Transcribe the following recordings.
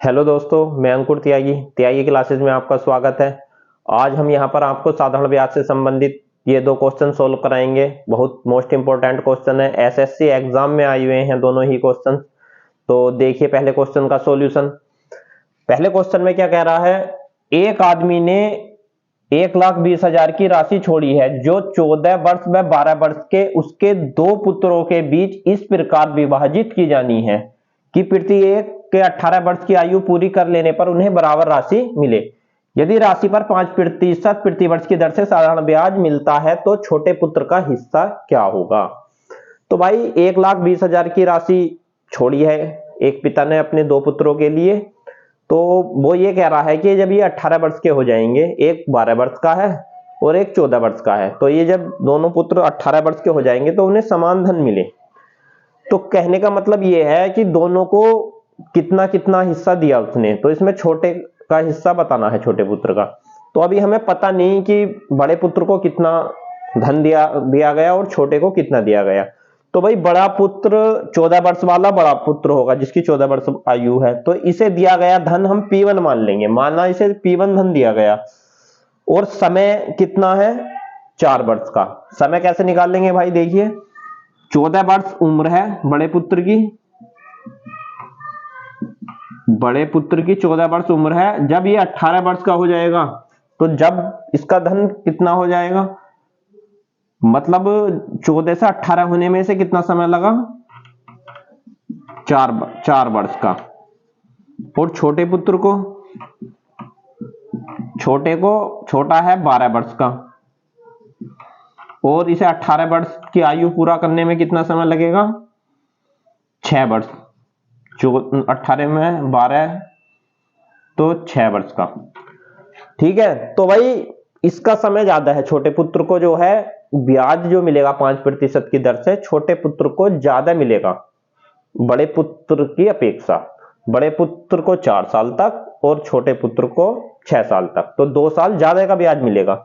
Hello दोस्तों, मैं Ankur Tyagi classes में आपका स्वागत है। आज हम यहाँ पर आपको साधारण ब्याज से संबंधित ये दो क्वेश्चन सोल्व कराएंगे। बहुत मोस्ट इंपोर्टेंट क्वेश्चन है, एसएससी एग्जाम में आए हुए हैं दोनों ही क्वेश्चन। तो देखिए पहले क्वेश्चन का सॉल्यूशन। पहले क्वेश्चन में क्या कह रहा है, एक आदमी ने 1,20,000 की राशि छोड़ी है जो 14 वर्ष व 12 वर्ष के उसके दो पुत्रों के बीच इस प्रकार विभाजित की जानी है कि प्रत्येक के 18 वर्ष की आयु पूरी कर लेने पर उन्हें बराबर राशि मिले। यदि राशि पर 5% प्रति वर्ष की दर से साधारण ब्याज मिलता है तो छोटे पुत्र का हिस्सा क्या होगा। तो भाई 1,20,000 की राशि छोड़ी है एक पिता ने अपने दो पुत्रों के लिए। तो वो ये कह रहा है कि जब ये 18 वर्ष के हो जाएंगे, एक 12 वर्ष का है और एक 14 वर्ष का है, तो ये जब दोनों पुत्र 18 वर्ष के हो जाएंगे तो उन्हें समान धन मिले। तो कहने का मतलब ये है कि दोनों को कितना कितना हिस्सा दिया उसने, तो इसमें छोटे का हिस्सा बताना है, छोटे पुत्र का। तो अभी हमें पता नहीं कि बड़े पुत्र को कितना धन दिया गया और छोटे को कितना दिया गया। तो भाई बड़ा पुत्र 14 वर्ष वाला बड़ा पुत्र होगा जिसकी 14 वर्ष आयु है, तो इसे दिया गया धन हम P1 मान लेंगे। माना इसे P1 धन दिया गया और समय कितना है, 4 वर्ष का। समय कैसे निकाल लेंगे भाई, देखिए 14 वर्ष उम्र है बड़े पुत्र की, 14 वर्ष उम्र है। जब ये 18 वर्ष का हो जाएगा तो जब इसका धन कितना हो जाएगा, मतलब 14 से 18 होने में से कितना समय लगा, 4 वर्ष का। और छोटे पुत्र को, छोटा है 12 वर्ष का और इसे 18 वर्ष की आयु पूरा करने में कितना समय लगेगा, 6 वर्ष। 18 में 12 तो 6 वर्ष का। ठीक है, तो भाई इसका समय ज्यादा है। छोटे पुत्र को जो है ब्याज जो मिलेगा 5% की दर से, छोटे पुत्र को ज्यादा मिलेगा बड़े पुत्र की अपेक्षा। बड़े पुत्र को 4 साल तक और छोटे पुत्र को 6 साल तक, तो 2 साल ज्यादा का ब्याज मिलेगा।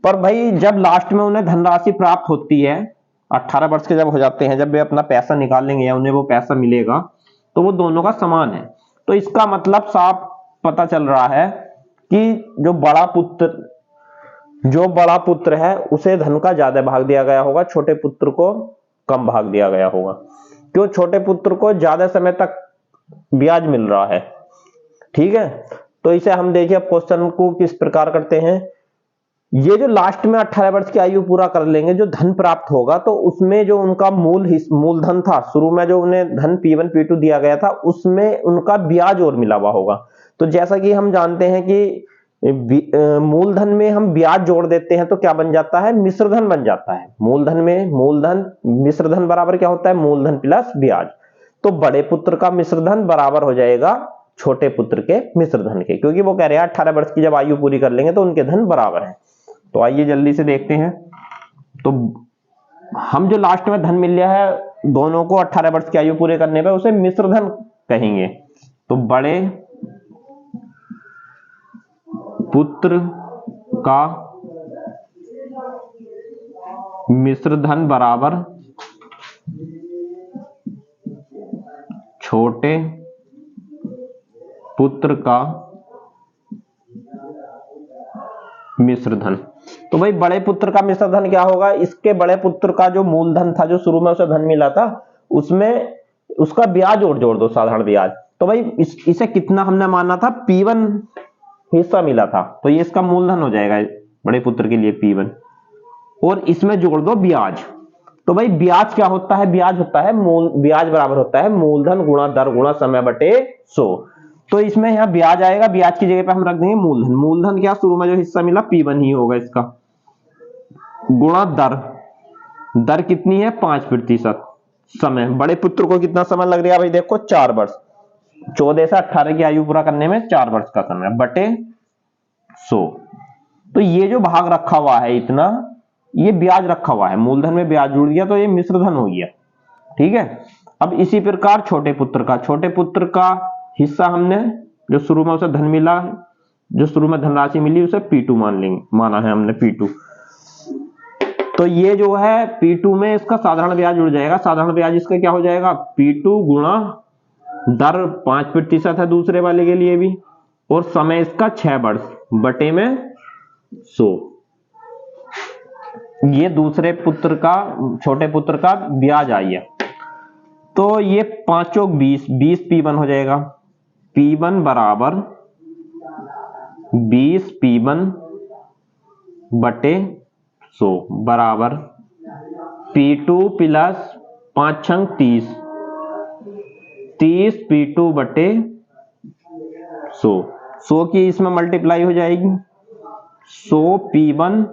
पर भाई जब लास्ट में उन्हें धनराशि प्राप्त होती है, 18 वर्ष के जब हो जाते हैं, जब वे अपना पैसा निकाल लेंगे या उन्हें वो पैसा मिलेगा, तो वो दोनों का समान है। तो इसका मतलब साफ पता चल रहा है कि जो बड़ा पुत्र है उसे धन का ज्यादा भाग दिया गया होगा, छोटे पुत्र को कम भाग दिया गया होगा। क्यों, छोटे पुत्र को ज्यादा समय तक ब्याज मिल रहा है। ठीक है, तो इसे हम देखिए अब क्वेश्चन को किस प्रकार करते हैं। ये जो लास्ट में 18 वर्ष की आयु पूरा कर लेंगे, जो धन प्राप्त होगा, तो उसमें जो उनका मूलधन था, शुरू में जो उन्हें धन P1 P2 दिया गया था, उसमें उनका ब्याज और मिला हुआ होगा। तो जैसा कि हम जानते हैं कि मूलधन में हम ब्याज जोड़ देते हैं तो क्या बन जाता है, मिश्रधन बन जाता है। मूलधन मिश्रधन बराबर क्या होता है, मूलधन प्लस ब्याज। तो बड़े पुत्र का मिश्रधन बराबर हो जाएगा छोटे पुत्र के मिश्रधन के, क्योंकि वो कह रहे हैं 18 वर्ष की जब आयु पूरी कर लेंगे तो उनके धन बराबर है। तो आइए जल्दी से देखते हैं। तो हम जो लास्ट में धन मिल रहा है दोनों को 18 वर्ष की आयु पूरे करने पे, उसे मिश्रधन कहेंगे। तो बड़े पुत्र का मिश्रधन बराबर छोटे पुत्र का मिश्रधन। तो भाई बड़े पुत्र का मिश्रधन क्या होगा, इसके बड़े पुत्र का जो मूलधन था, जो शुरू में उसे धन मिला था, उसमें उसका ब्याज और जोड़ दो, साधारण ब्याज। तो भाई इसे कितना हमने माना था, P1 हिस्सा मिला था, तो ये इसका मूलधन हो जाएगा बड़े पुत्र के लिए P1, और इसमें जोड़ दो ब्याज। तो भाई ब्याज क्या होता है, ब्याज बराबर होता है मूलधन गुणा दर गुणा समय बटे 100। तो इसमें यहाँ ब्याज आएगा, ब्याज की जगह पे हम रख देंगे मूलधन। मूलधन क्या, शुरू में जो हिस्सा मिला P1 ही होगा इसका, गुणा दर कितनी है, 5%। समय, बड़े पुत्र को कितना समय लग रहा है भाई, देखो 4 वर्ष। 14 से 18 की आयु पूरा करने में 4 वर्ष का समय बटे 100। तो ये जो भाग रखा हुआ है इतना, ये ब्याज रखा हुआ है, मूलधन में ब्याज जुड़ गया तो ये मिश्रधन हो गया। ठीक है, अब इसी प्रकार छोटे पुत्र का हिस्सा हमने, जो शुरू में उसे धन मिला, जो शुरू में धनराशि मिली, उसे P2 माना है हमने P2। तो ये जो है P2 में इसका साधारण ब्याज जुड़ जाएगा। साधारण ब्याज इसका क्या हो जाएगा, P2 गुणा दर 5% है दूसरे वाले के लिए भी, और समय इसका 6 वर्ष बटे में 100। ये दूसरे पुत्र का, छोटे पुत्र का ब्याज आई है। तो ये 5 चौक 20, 20 P1 हो जाएगा। P1 बराबर 20 P1 बटे 100 बराबर P2 प्लस 5 छंग 30, 30 P2 बटे 100, 100 की इसमें मल्टीप्लाई हो जाएगी। 100 P1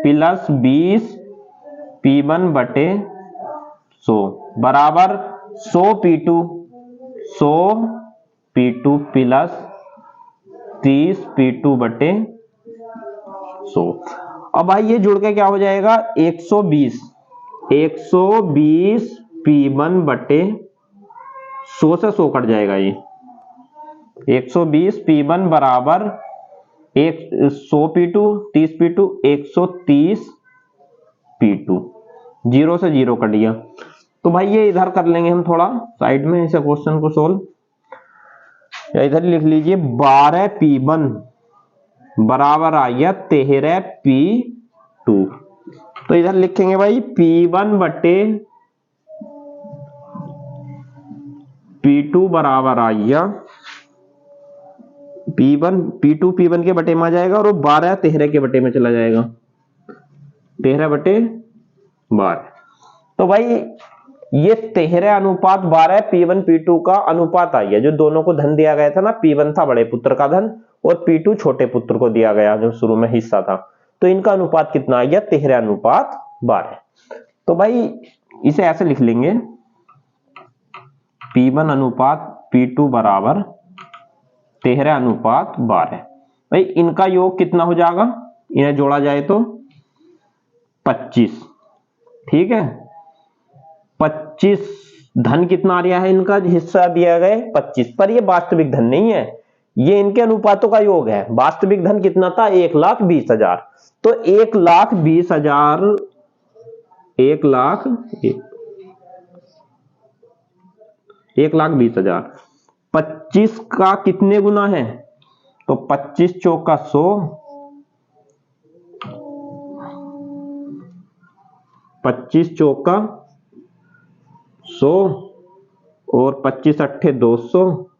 प्लस 20 P1 बटे 100 बराबर 100 P2 प्लस 30 P2 बटे 100। अब भाई ये जुड़ के क्या हो जाएगा, 120 P1 बटे 100 से 100 कट जाएगा। ये 120 P1 बराबर 100 P2, 30 P2, 130 P2, 0 से 0 कट गया। तो भाई ये इधर कर लेंगे हम थोड़ा साइड में इसे क्वेश्चन को सोल्व, या इधर लिख लीजिए 12 P1 बराबर आ गया 13 P2। तो इधर लिखेंगे भाई P1 बटे P2 बराबर आ गया P2 P1 के बटे में आ जाएगा, और वो 12 13 के बटे में चला जाएगा, 13 बटे 12। तो भाई ये 13 अनुपात 12 P1 P2 का अनुपात आ गया। जो दोनों को धन दिया गया था ना, P1 था बड़े पुत्र का धन और P2 छोटे पुत्र को दिया गया जो शुरू में हिस्सा था, तो इनका अनुपात कितना आ गया, 13 अनुपात 12। तो भाई इसे ऐसे लिख लेंगे P1 अनुपात P2 बराबर 13 अनुपात 12। भाई इनका योग कितना हो जाएगा, इन्हें जोड़ा जाए तो 25, ठीक है। 25 धन कितना आ रहा है, इनका हिस्सा दिया गया 25, पर ये वास्तविक धन नहीं है, ये इनके अनुपातों का योग है। वास्तविक धन कितना था, 1,20,000। तो 1,20,000 1,20,000 25 का कितने गुना है, तो 25 चौका 100, 25 चौका 100 और 25 अट्ठे 200,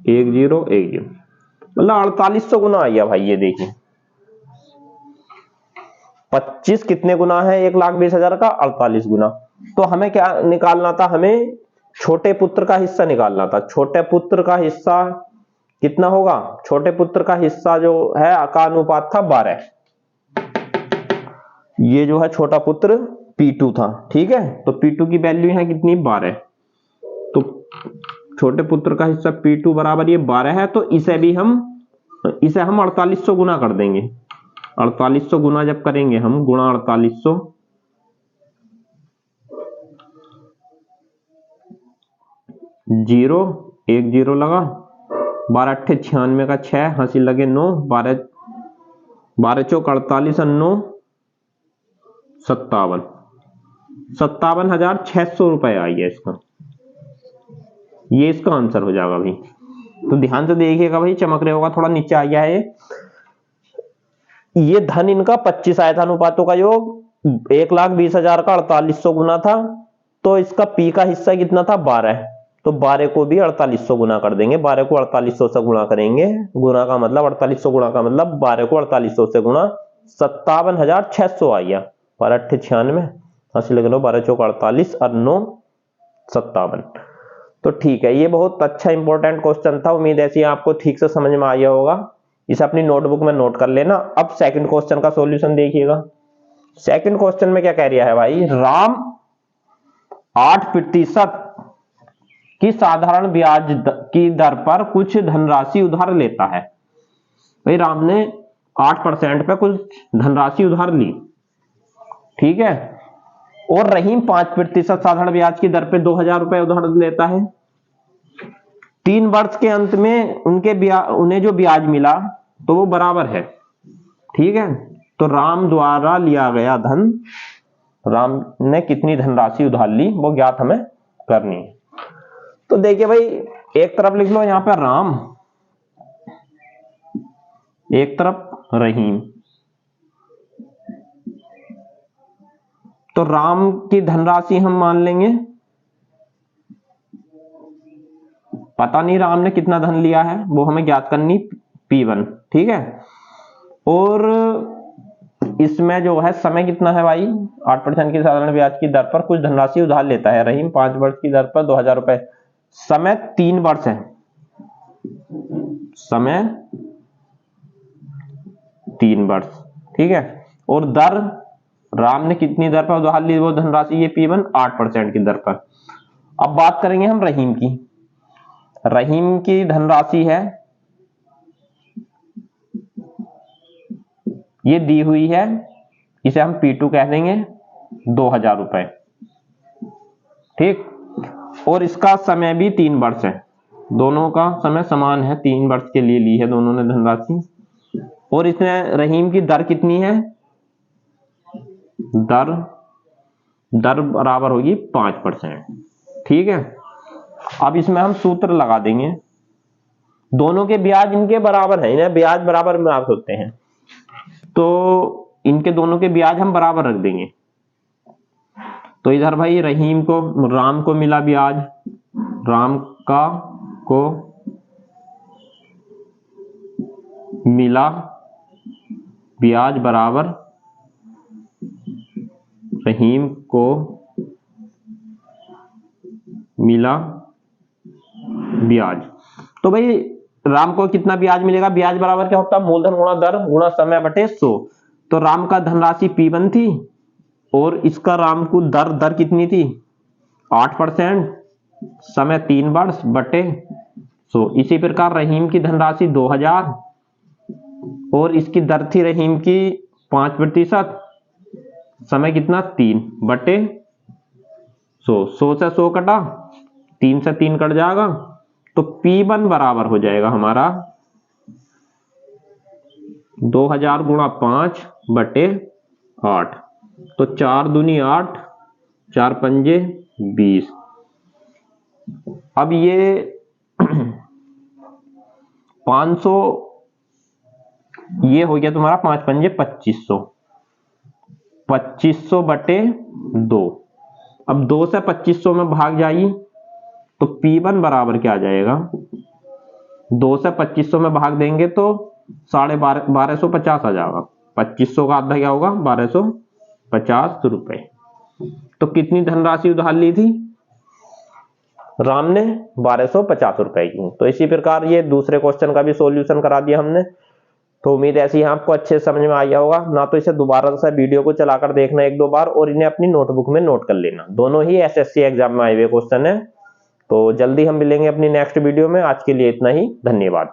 1010, मतलब 4800 गुना आ गया भाई। ये देखिए 25 कितने गुना है 1,20,000 का, 48 गुना। तो हमें क्या निकालना था, हमें छोटे पुत्र का हिस्सा निकालना था। छोटे पुत्र का हिस्सा कितना होगा, छोटे पुत्र का हिस्सा जो है का अनुपात था 12। ये जो है छोटा पुत्र P2 था, ठीक है। तो P2 की वैल्यू है कितनी, 12। तो छोटे पुत्र का हिस्सा P2 बराबर ये 12 है। तो इसे हम 4800 गुना कर देंगे। 4800 गुना जब करेंगे हम, गुणा 4800, जीरो 1 0 लगा, 12 अट्ठे 96 का 6, हंसी लगे 9, 12 चौक 48 और 9 57, 57,600 रुपए आई है इसका। ये इसका आंसर हो जाएगा भाई। तो ध्यान से देखिएगा भाई, चमक रहे होगा, थोड़ा नीचे आ गया है। ये धन इनका 25 आया था, अनुपातों का योग 1,20,000 का 4800 गुना था। तो इसका P का हिस्सा कितना था, 12। तो 12 को भी 4800 गुना कर देंगे। 12 को 4800 से गुणा करेंगे, गुना का मतलब 4800 गुणा का मतलब 12 को 4800 से गुणा, 57,600 आ गया। 12 अट्ठे 96, हंसी लग लो, 12 चौक 48 और 9 57। तो ठीक है, ये बहुत अच्छा इंपॉर्टेंट क्वेश्चन था। उम्मीद ऐसी आपको ठीक से समझ में आया होगा। इसे अपनी नोटबुक में नोट कर लेना। अब सेकंड क्वेश्चन का सॉल्यूशन देखिएगा। सेकंड क्वेश्चन में क्या कह रहा है भाई, राम 8% की साधारण ब्याज की दर पर कुछ धनराशि उधार लेता है। भाई राम ने 8% पे कुछ धनराशि उधार ली, ठीक है, और रहीम 5% साधारण ब्याज की दर पे 2,000 रुपए उधार लेता है। 3 वर्ष के अंत में उन्हें जो ब्याज मिला तो वो बराबर है, ठीक है। तो राम द्वारा लिया गया धन, राम ने कितनी धनराशि उधार ली वो ज्ञात हमें करनी है। तो देखिए भाई, एक तरफ लिख लो यहां पर राम, एक तरफ रहीम। तो राम की धनराशि हम मान लेंगे, पता नहीं राम ने कितना धन लिया है, वो हमें ज्ञात करनी P1, ठीक है। और इसमें जो है समय कितना है भाई, 8% की साधारण ब्याज की दर पर कुछ धनराशि उधार लेता है रहीम 5 वर्ष की दर पर 2000 रुपए। समय 3 वर्ष है, समय 3 वर्ष, ठीक है। और दर, राम ने कितनी दर पर उधार ली वो धनराशि, ये P1 8% की दर पर। अब बात करेंगे हम रहीम की। रहीम की धनराशि है, ये दी हुई है, इसे हम P2 कह देंगे 2000 रुपए, ठीक। और इसका समय भी 3 वर्ष है, दोनों का समय समान है, 3 वर्ष के लिए ली है दोनों ने धनराशि। और इसमें रहीम की दर कितनी है, दर बराबर होगी 5%, ठीक है। अब इसमें हम सूत्र लगा देंगे, दोनों के ब्याज इनके बराबर है, इन्हें ब्याज बराबर प्राप्त होते हैं, तो इनके दोनों के ब्याज हम बराबर रख देंगे। तो इधर भाई रहीम को, राम को मिला ब्याज, राम को मिला ब्याज बराबर रहीम को मिला ब्याज। तो भाई राम को कितना ब्याज मिलेगा, ब्याज बराबर क्या होता है, मूलधन गुणा दर गुणा समय बटे 100। तो राम का धनराशि P1 थी और इसका राम को दर कितनी थी 8%, समय 3 वर्ष बटे 100। इसी प्रकार रहीम की धनराशि 2000 और इसकी दर थी रहीम की 5%, समय कितना 3 बटे 100। 100 से 100 कटा, 3 से 3 कट जाएगा, तो P1 बराबर हो जाएगा हमारा 2000 गुणा 5 बटे 8। तो 4 दूनी 8, 4 पंजे 20। अब ये 500, ये हो गया तुम्हारा 5 पंजे 2500, 2500 बटे 2। अब 2 से 2500 में भाग जाइए, तो P1 बराबर क्या आ जाएगा, 2 से 2500 में भाग देंगे तो 1250 आ जाएगा। 2500 का आधा क्या होगा, 1250 रुपए। तो कितनी धनराशि उधार ली थी, राम ने 1250 रुपए की। तो इसी प्रकार ये दूसरे क्वेश्चन का भी सॉल्यूशन करा दिया हमने। तो उम्मीद ऐसी है आपको अच्छे समझ में आ गया होगा। ना तो इसे दोबारा से वीडियो को चलाकर देखना 1-2 बार, और इन्हें अपनी नोटबुक में नोट कर लेना। दोनों ही एसएससी एग्जाम में आए हुए क्वेश्चन है। तो जल्दी हम मिलेंगे अपनी नेक्स्ट वीडियो में। आज के लिए इतना ही, धन्यवाद।